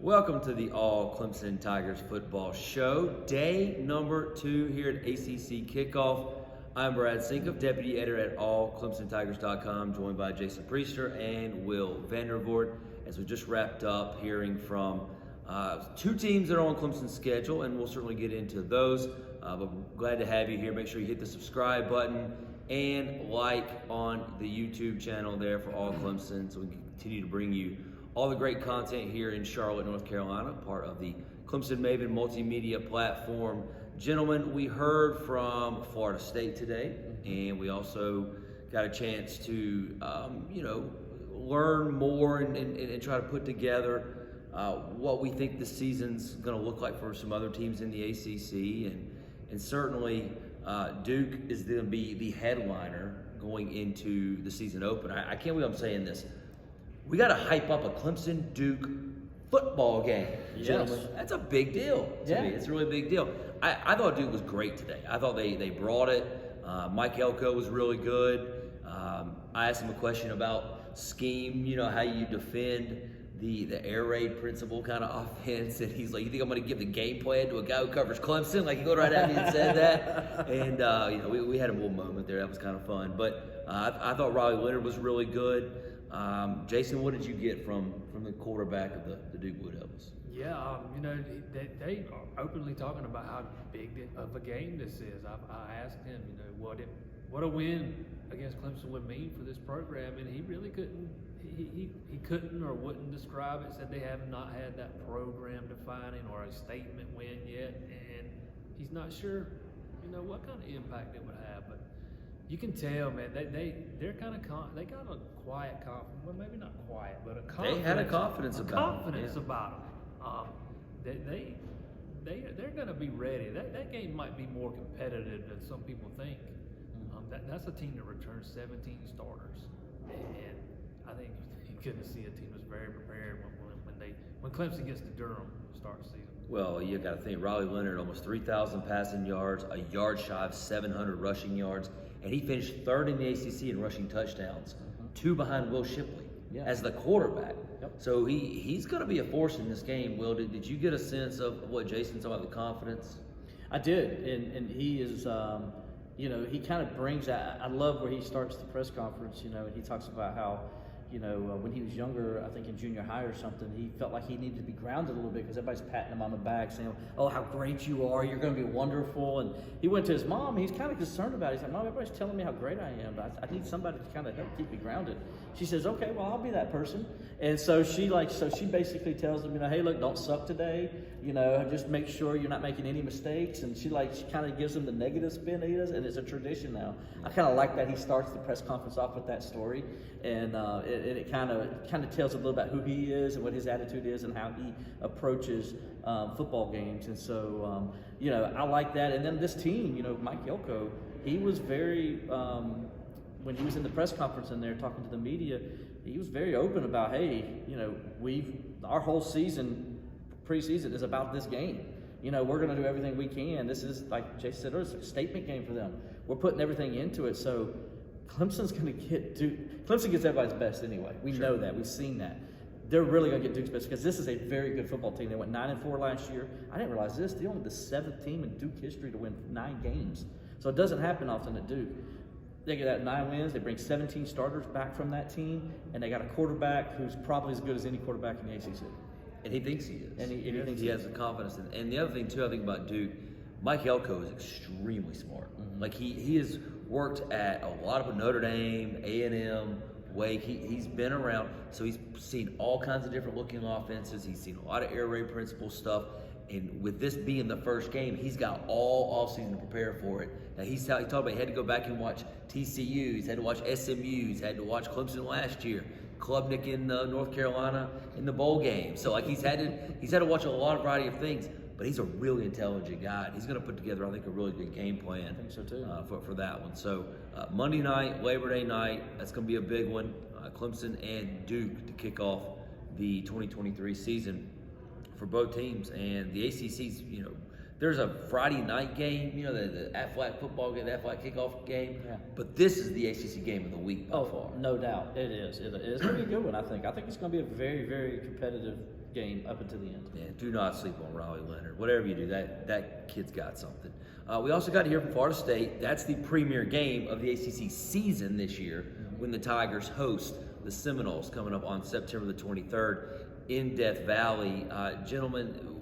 Welcome to the All Clemson Tigers football show, day number 2 here at ACC Kickoff. I'm Brad Sinkoff, deputy editor at allclemsontigers.com, joined by Jason Priester and Will Vandervoort, as we just wrapped up hearing from two teams that are on Clemson's schedule, and we'll certainly get into those. But glad to have you here. Make sure you hit the subscribe button and like on the YouTube channel there for All Clemson, so we can continue to bring you all the great content here in Charlotte, North Carolina, part of the Clemson Maven multimedia platform. Gentlemen, we heard from Florida State today, and we also got a chance to, learn more and try to put together what we think the season's going to look like for some other teams in the ACC, and certainly Duke is going to be the headliner going into the season opener. I can't believe I'm saying this. We got to hype up a Clemson-Duke football game, gentlemen. Yes. That's a big deal to me. It's a really big deal. I thought Duke was great today. I thought they brought it. Mike Elko was really good. I asked him a question about scheme, how you defend the air raid principle kind of offense, and he's like, "You think I'm going to give the game plan to a guy who covers Clemson?" Like, he go right at me and said that, and we had a little moment there. That was kind of fun. But I thought Riley Leonard was really good. Jason, what did you get from the quarterback of the Duke Blue Devils? Yeah, they are openly talking about how big of a game this is. I asked him, what a win against Clemson would mean for this program, and he really couldn't. He couldn't or wouldn't describe it. Said they have not had that program defining or a statement win yet, and he's not sure, what kind of impact it would have. But you can tell, man, they're kind of they got a quiet confidence. Well, maybe not quiet, but a confidence. They had a confidence about them. They're going to be ready. That game might be more competitive than some people think. That's a team that returns 17 starters, and I think you're going to see a team that's very prepared when Clemson gets to Durham to start the season. Well, you got to think, Riley Leonard, almost 3,000 passing yards, a yard shy of 700 rushing yards, and he finished third in the ACC in rushing touchdowns, 2 behind Will Shipley as the quarterback. Yep. So he's going to be a force in this game. Will, did you get a sense of what Jason said about the confidence? I did, and he is, he kind of brings that. I love where he starts the press conference, and he talks about how, when he was younger, I think in junior high or something, he felt like he needed to be grounded a little bit because everybody's patting him on the back saying, "Oh, how great you are, you're going to be wonderful." And he went to his mom, he's kind of concerned about it. He's like, "Mom, everybody's telling me how great I am, but I need somebody to kind of help keep me grounded." She says, "Okay, well, I'll be that person." And so she basically tells him, "Hey, look, don't suck today. Just make sure you're not making any mistakes." And she kind of gives him the negative spin he does, and it's a tradition now. I kind of like that he starts the press conference off with that story, and it kind of tells a little about who he is and what his attitude is and how he approaches football games. And so, I like that. And then this team, Mike Elko, he was very, when he was in the press conference in there talking to the media, he was very open about, hey, our whole season, preseason, is about this game. We're going to do everything we can. This is, like Jay said, it's a statement game for them. We're putting everything into it. So Clemson's going to get Duke. Clemson gets everybody's best anyway. We know that. We've seen that. They're really going to get Duke's best because this is a very good football team. They went 9-4 last year. I didn't realize this. They're only the 7th team in Duke history to win 9 games. So it doesn't happen often at Duke. They get that 9 wins. They bring 17 starters back from that team, and they got a quarterback who's probably as good as any quarterback in the ACC. And he thinks he is. And he thinks he has the confidence. And the other thing, too, I think about Duke, Mike Elko is extremely smart. Mm-hmm. Like, he has worked at a lot of Notre Dame, A&M, Wake. He's been around, so he's seen all kinds of different looking offenses. He's seen a lot of air raid principle stuff. And with this being the first game, he's got all offseason to prepare for it. Now, he talked about he had to go back and watch TCU. He's had to watch SMU. He's had to watch Clemson last year. Klubnik in North Carolina in the bowl game. So, he's had to watch a lot of variety of things. But he's a really intelligent guy. He's going to put together, I think, a really good game plan. I think so too. For that one. So Monday night, Labor Day night, that's going to be a big one. Clemson and Duke to kick off the 2023 season for both teams. And the ACC's, there's a Friday night game, the Aflac football game, the Aflac kickoff game. Yeah. But this is the ACC game of the week by far. No doubt. It is. It's going to be a good one, I think. I think it's going to be a very, very competitive game up until the end. Yeah, do not sleep on Riley Leonard. Whatever you do, that kid's got something. We also got to hear from Florida State. That's the premier game of the ACC season this year when the Tigers host the Seminoles coming up on September the 23rd in Death Valley. Gentlemen,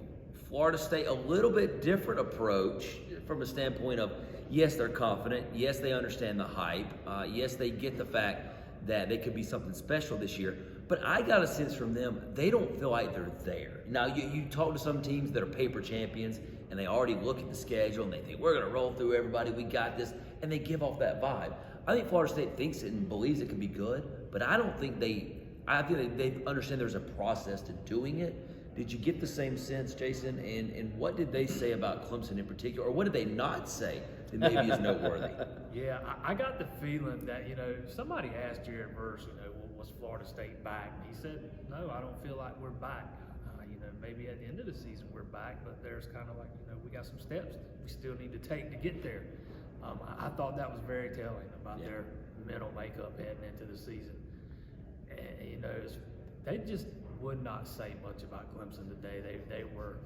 Florida State, a little bit different approach from a standpoint of, yes, they're confident. Yes, they understand the hype. Yes, they get the fact that they could be something special this year. But I got a sense from them, they don't feel like they're there. Now, you talk to some teams that are paper champions, and they already look at the schedule, and they think, we're going to roll through everybody, we got this, and they give off that vibe. I think Florida State thinks it and believes it can be good, but I think they understand there's a process to doing it. Did you get the same sense, Jason? And what did they say about Clemson in particular, or what did they not say that maybe is noteworthy? Yeah, I got the feeling that, somebody asked Jared Verse, was Florida State back? And he said, no, I don't feel like we're back. Maybe at the end of the season we're back, but there's kind of like, we got some steps we still need to take to get there. I thought that was very telling about their mental makeup heading into the season. And, they just would not say much about Clemson today. They were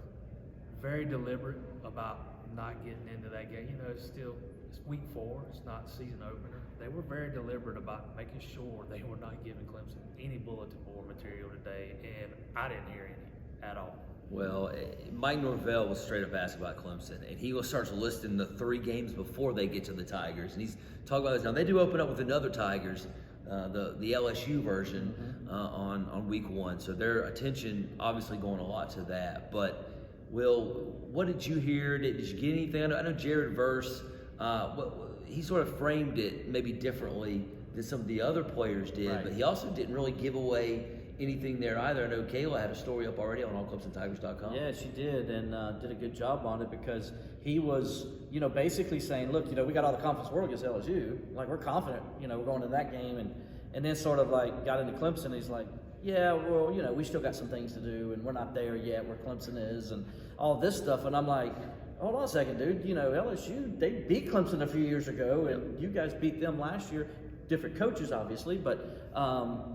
very deliberate about not getting into that game. It's week 4. It's not season opener. They were very deliberate about making sure they were not giving Clemson any bulletin board material today, and I didn't hear any at all. Well, Mike Norvell was straight up asked about Clemson, and he starts listing the 3 games before they get to the Tigers, and he's talking about this. Now, they do open up with another Tigers, the LSU version on week 1, so their attention obviously going a lot to that. But Will, what did you hear? Did you get anything? I know Jared Verse, he sort of framed it maybe differently than some of the other players did, right. But he also didn't really give away anything there either. I know Kayla had a story up already on allclemsontigers.com. Yeah, she did, and did a good job on it because he was, basically saying, look, we got all the confidence in the world against LSU. Like, we're confident, we're going to that game. And then sort of like got into Clemson. He's like, yeah, well, we still got some things to do, and we're not there yet where Clemson is, and all this stuff. And I'm like, hold on a second, dude. LSU, they beat Clemson a few years ago, and you guys beat them last year. Different coaches, obviously, but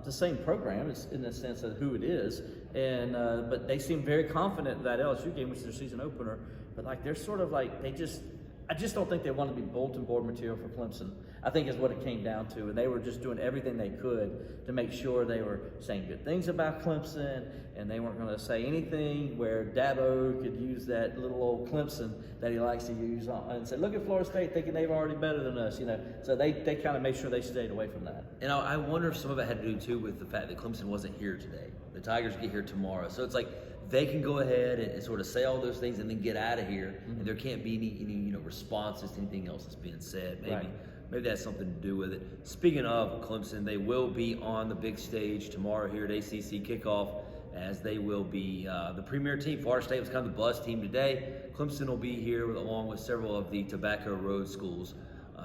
the same program is in the sense of who it is. And but they seem very confident in that LSU game, which is their season opener. But like they're sort of like I just don't think they want to be bulletin board material for Clemson. I think is what it came down to, and they were just doing everything they could to make sure they were saying good things about Clemson, and they weren't going to say anything where Dabo could use that little old Clemson that he likes to use and say, look at Florida State thinking they're already better than us, So they kind of made sure they stayed away from that. And I wonder if some of it had to do, too, with the fact that Clemson wasn't here today. The Tigers get here tomorrow. So it's like they can go ahead and sort of say all those things and then get out of here, and there can't be any responses to anything else that's being said. Maybe that's something to do with it. Speaking of Clemson, they will be on the big stage tomorrow here at ACC Kickoff, as they will be the premier team. Florida State was kind of the buzz team today. Clemson will be here along with several of the Tobacco Road schools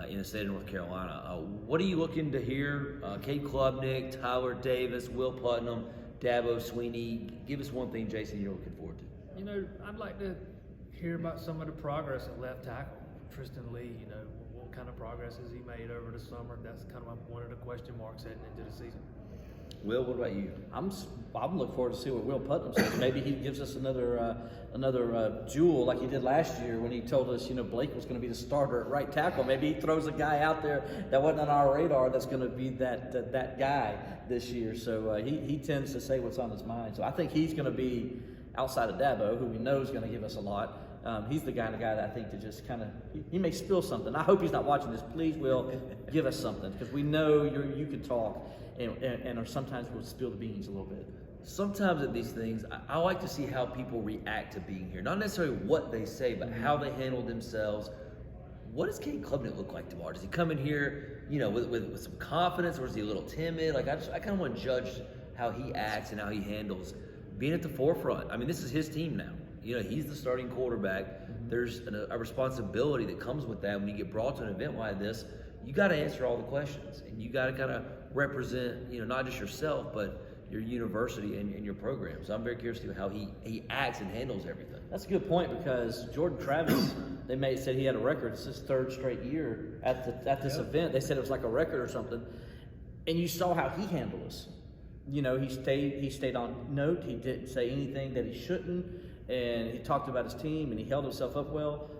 in the state of North Carolina. What are you looking to hear? Kate Klubnik, Tyler Davis, Will Putnam, Dabo Sweeney. Give us one thing, Jason, you're looking forward to. I'd like to hear about some of the progress at left tackle. Tristan Lee, what kind of progress has he made over the summer? That's kind of one of the question marks heading into the season. Will, what about you? I'm looking forward to see what Will Putnam says. Maybe he gives us another jewel like he did last year when he told us, Blake was going to be the starter at right tackle. Maybe he throws a guy out there that wasn't on our radar that's going to be that guy this year. So he tends to say what's on his mind. So I think he's going to be outside of Dabo, who we know is going to give us a lot. He's the kind of guy that I think to just kind of, he may spill something. I hope he's not watching this. Please, Will, give us something, because we know you can talk, and sometimes we'll spill the beans a little bit. Sometimes at these things, I like to see how people react to being here. Not necessarily what they say, but how they handle themselves. What does Kate Klubnik look like tomorrow? Does he come in here, with some confidence, or is he a little timid? Like I kind of want to judge how he acts and how he handles being at the forefront. I mean, this is his team now. He's the starting quarterback. There's a responsibility that comes with that when you get brought to an event like this. You got to answer all the questions, and you got to kind of represent, not just yourself, but your university and your program. So I'm very curious to see how he acts and handles everything. That's a good point because Jordan Travis, said he had a record. It's his third straight year at this event. They said it was like a record or something. And you saw how he handled us. You know, he stayed on note. He didn't say anything that he shouldn't, and he talked about his team and he held himself up well.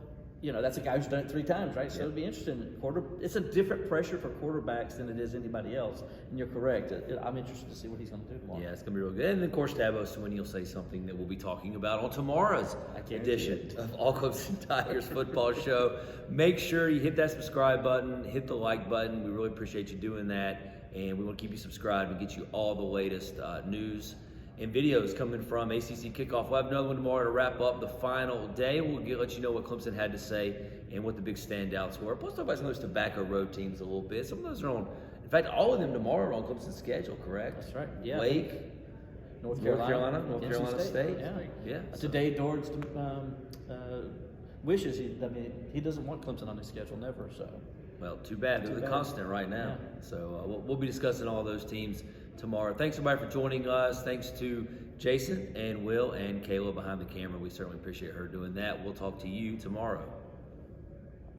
You know, that's a guy who's done it 3 times, right? So it'd be interesting. It's a different pressure for quarterbacks than it is anybody else. And you're correct. I'm interested to see what he's going to do tomorrow. Yeah, it's going to be real good. And of course, Dabo Swinney will say something that we'll be talking about on tomorrow's edition of All Clemson Tigers Football Show. Make sure you hit that subscribe button, hit the like button. We really appreciate you doing that. And we want to keep you subscribed and get you all the latest news and videos coming from ACC Kickoff. We'll have another one tomorrow to wrap up the final day. We'll let you know what Clemson had to say and what the big standouts were. Plus, talk about some of those tobacco road teams a little bit. Some of those are on, in fact, all of them tomorrow are on Clemson's schedule, correct? That's right. Yeah. Wake, North Carolina State. Yeah. So. Today, Dords wishes he doesn't want Clemson on his schedule, never. So. Well, too bad. They're the constant right now. Yeah. So we'll be discussing all those teams tomorrow. Thanks everybody for joining us. Thanks to Jason and Will and Kayla behind the camera. We certainly appreciate her doing that. We'll talk to you tomorrow.